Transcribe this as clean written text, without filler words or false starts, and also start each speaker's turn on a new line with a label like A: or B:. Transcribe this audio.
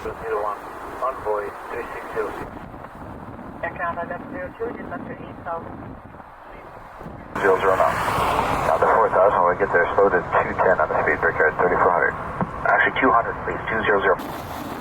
A: 01, Envoy 3606.
B: Aircraft F02, just after 8,000.
A: 009. Now the 4000, when we get there, slow to 210 on the speed breaker at 3400. Actually 200 please, 200.